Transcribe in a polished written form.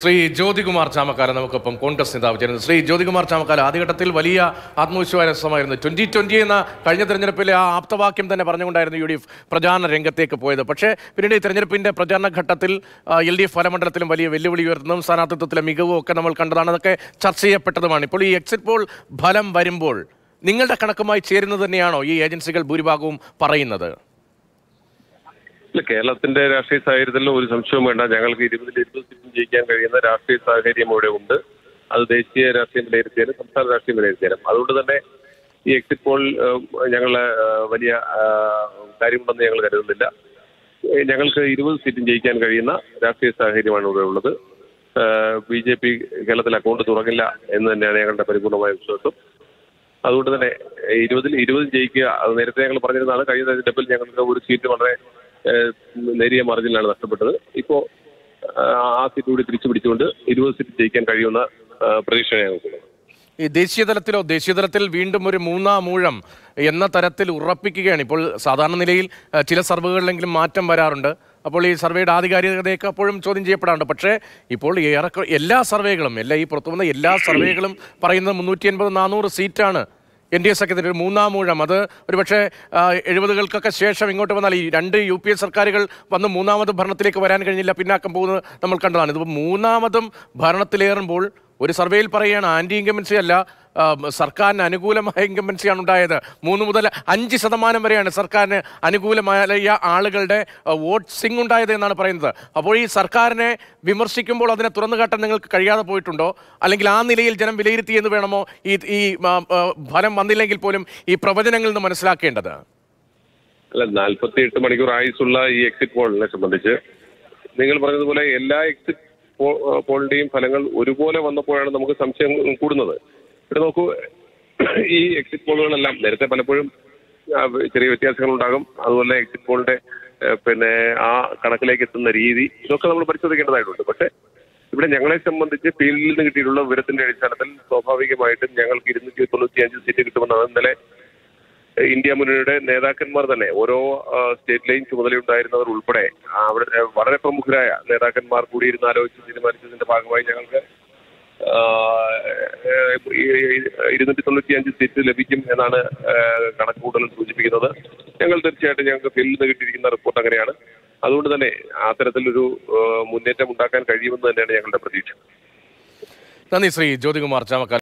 ശ്രീ ജ്യോതികുമാർ ചാമക്കാല നമുക്കൊപ്പം കോൺഗ്രസ് നേതാവ് ചേരുന്നത്. ശ്രീ ജ്യോതികുമാർ ചാമക്കാല, ആദ്യഘട്ടത്തിൽ വലിയ ആത്മവിശ്വാസമായിരുന്നു. 2020 എന്ന കഴിഞ്ഞ തെരഞ്ഞെടുപ്പിലെ ആ ആപ്തവാക്യം തന്നെ പറഞ്ഞുകൊണ്ടായിരുന്നു UDF പ്രചാരണ രംഗത്തേക്ക് പോയത്. പക്ഷേ പിന്നീട് ഈ തെരഞ്ഞെടുപ്പിന്റെ പ്രചാരണ ഘട്ടത്തിൽ LDF ഫലമണ്ഡലത്തിലും വലിയ വെല്ലുവിളി ഉയർത്തുന്നതും സ്ഥാനാർത്ഥിത്വത്തിലെ മികവും ഒക്കെ നമ്മൾ കണ്ടതാണ്. അതൊക്കെ ചർച്ച ചെയ്യപ്പെട്ടതുമാണ്. ഇപ്പോൾ ഈ എക്സിറ്റ് പോൾ ഫലം വരുമ്പോൾ നിങ്ങളുടെ കണക്കുമായി ചേരുന്നത് തന്നെയാണോ ഈ ഏജൻസികൾ ഭൂരിഭാഗവും പറയുന്നത്? കേരളത്തിന്റെ രാഷ്ട്രീയ സാഹചര്യത്തിൽ ഒരു സംശയവും വേണ്ട. ഞങ്ങൾക്ക് 20 സീറ്റും ജയിക്കാൻ കഴിയുന്ന രാഷ്ട്രീയ സാഹചര്യം ഇവിടെ ഉണ്ട്. അത് ദേശീയ രാഷ്ട്രീയം വിലയിരുത്തിയാലും സംസ്ഥാന രാഷ്ട്രീയം വിലയിരുത്തിയാലും. അതുകൊണ്ട് തന്നെ ഈ എക്സിറ്റ് പോൾ ഞങ്ങളെ വലിയ കാര്യമുണ്ടെന്ന് ഞങ്ങൾ കരുതുന്നില്ല. ഞങ്ങൾക്ക് 20 സീറ്റും ജയിക്കാൻ കഴിയുന്ന രാഷ്ട്രീയ സാഹചര്യമാണ് ഇവിടെ ഉള്ളത്. BJP കേരളത്തിൽ അക്കൗണ്ട് തുറങ്ങില്ല എന്ന് തന്നെയാണ് ഞങ്ങളുടെ പരിപൂർണമായ വിശ്വാസം. അതുകൊണ്ട് തന്നെ 20 ജയിക്കുക, അത് നേരത്തെ ഞങ്ങൾ പറഞ്ഞിരുന്നതാണ്. കഴിഞ്ഞ തെരഞ്ഞെടുപ്പിൽ ഞങ്ങൾക്ക് ഒരു സീറ്റ് വളരെ നേരിയ മാർജിനിലാണ് നഷ്ടപ്പെട്ടത്. ഇപ്പോൾ ആ സീറ്റ് കൂടി തിരിച്ചു പിടിച്ചുകൊണ്ട് 20 സീറ്റ് ജയിക്കാൻ കഴിയുന്ന പ്രതീക്ഷ ഞങ്ങൾക്കുള്ളത്. ഈ ദേശീയതലത്തിൽ വീണ്ടും ഒരു മൂന്നാം മൂഴം എന്ന തരത്തിൽ ഉറപ്പിക്കുകയാണ്. ഇപ്പോൾ സാധാരണ നിലയിൽ ചില സർവേകളിലെങ്കിലും മാറ്റം വരാറുണ്ട്. അപ്പോൾ ഈ സർവേയുടെ ആധികാരികതയൊക്കെ അപ്പോഴും ചോദ്യം ചെയ്യപ്പെടാറുണ്ട്. പക്ഷേ ഇപ്പോൾ എല്ലാ സർവേകളും ഈ പുറത്തു വന്ന എല്ലാ സർവേകളും പറയുന്നത് 380-400 സീറ്റാണ് NDA സഖ്യത്തിൻ്റെ ഒരു മൂന്നാം മൂഴം. അത് ഒരുപക്ഷെ 70കൾക്കൊക്കെ ശേഷം ഇങ്ങോട്ട് വന്നാൽ ഈ 2 UPA സർക്കാരുകൾ വന്ന് മൂന്നാമത് ഭരണത്തിലേക്ക് വരാൻ കഴിഞ്ഞില്ല, പിന്നാക്കം പോകുന്നത് നമ്മൾ കണ്ടതാണ്. ഇതിപ്പോൾ മൂന്നാമതും ഭരണത്തിലേറുമ്പോൾ ഒരു സർവേയിൽ പറയുകയാണ് ആൻറ്റി ഇൻകംബൻസി അല്ല, സർക്കാരിന് അനുകൂലമായ ഇൻകംബൻസിയാണ് ഉണ്ടായത്. 3 മുതൽ 5% വരെയാണ് സർക്കാരിന് അനുകൂലമായ ആളുകളുടെ വോട്ട് സിംഗ് ഉണ്ടായത് എന്നാണ് പറയുന്നത്. അപ്പോൾ ഈ സർക്കാരിനെ വിമർശിക്കുമ്പോൾ അതിനെ തുറന്നു കാട്ടാൻ നിങ്ങൾക്ക് കഴിയാതെ പോയിട്ടുണ്ടോ? അല്ലെങ്കിൽ ആ നിലയിൽ ജനം വിലയിരുത്തി എന്ന് വേണമോ ഈ ഫലം വന്നില്ലെങ്കിൽ പോലും ഈ പ്രവചനങ്ങളിൽ നിന്ന് മനസ്സിലാക്കേണ്ടത്? അല്ല, 48 മണിക്കൂർ ആയുസുള്ള ഈ എക്സിറ്റ് പോളിനെ സംബന്ധിച്ച് നിങ്ങൾ പറഞ്ഞതുപോലെ എല്ലാ എക്സിറ്റ് പോളിന്റെയും ഫലങ്ങൾ ഒരുപോലെ വന്നപ്പോഴാണ് നമുക്ക് സംശയം കൂടുന്നത്. ഇവിടെ നോക്കൂ, ഈ എക്സിറ്റ് പോളുകളെല്ലാം നേരത്തെ പലപ്പോഴും ചെറിയ വ്യത്യാസങ്ങൾ ഉണ്ടാകും. അതുപോലെ എക്സിറ്റ് പോളിന്റെ ആ കണക്കിലേക്ക് എത്തുന്ന രീതി, ഇതൊക്കെ നമ്മൾ പരിശോധിക്കേണ്ടതായിട്ടുണ്ട്. പക്ഷേ ഇവിടെ ഞങ്ങളെ സംബന്ധിച്ച് ഫീൽഡിൽ നിന്ന് കിട്ടിയിട്ടുള്ള വിവരത്തിന്റെ അടിസ്ഥാനത്തിൽ സ്വാഭാവികമായിട്ടും ഞങ്ങൾക്ക് 295 സീറ്റ് കിട്ടുമെന്നാണ് ഇന്നലെ ഇന്ത്യ മുന്നണിയുടെ നേതാക്കന്മാർ തന്നെ, ഓരോ സ്റ്റേറ്റിലെയും ചുമതലയുണ്ടായിരുന്നവർ ഉൾപ്പെടെ അവിടെ വളരെ പ്രമുഖരായ നേതാക്കന്മാർ കൂടിയിരുന്ന് ആലോചിച്ച് തീരുമാനിച്ചതിന്റെ ഭാഗമായി ഞങ്ങൾക്ക് 295 സീറ്റ് ലഭിക്കും എന്നാണ് കണക്കുകൂട്ടൽ സൂചിപ്പിക്കുന്നത്. തീർച്ചയായിട്ടും ഞങ്ങൾക്ക് ഫീൽഡിൽ നിന്ന് കിട്ടിയിരിക്കുന്ന റിപ്പോർട്ട് അങ്ങനെയാണ്. അതുകൊണ്ട് തന്നെ അത്തരത്തിലൊരു മുന്നേറ്റം ഉണ്ടാക്കാൻ കഴിയുമെന്ന് തന്നെയാണ് ഞങ്ങളുടെ പ്രതീക്ഷ. നന്ദി ശ്രീ ജ്യോതികുമാർ ചാമക്കാല.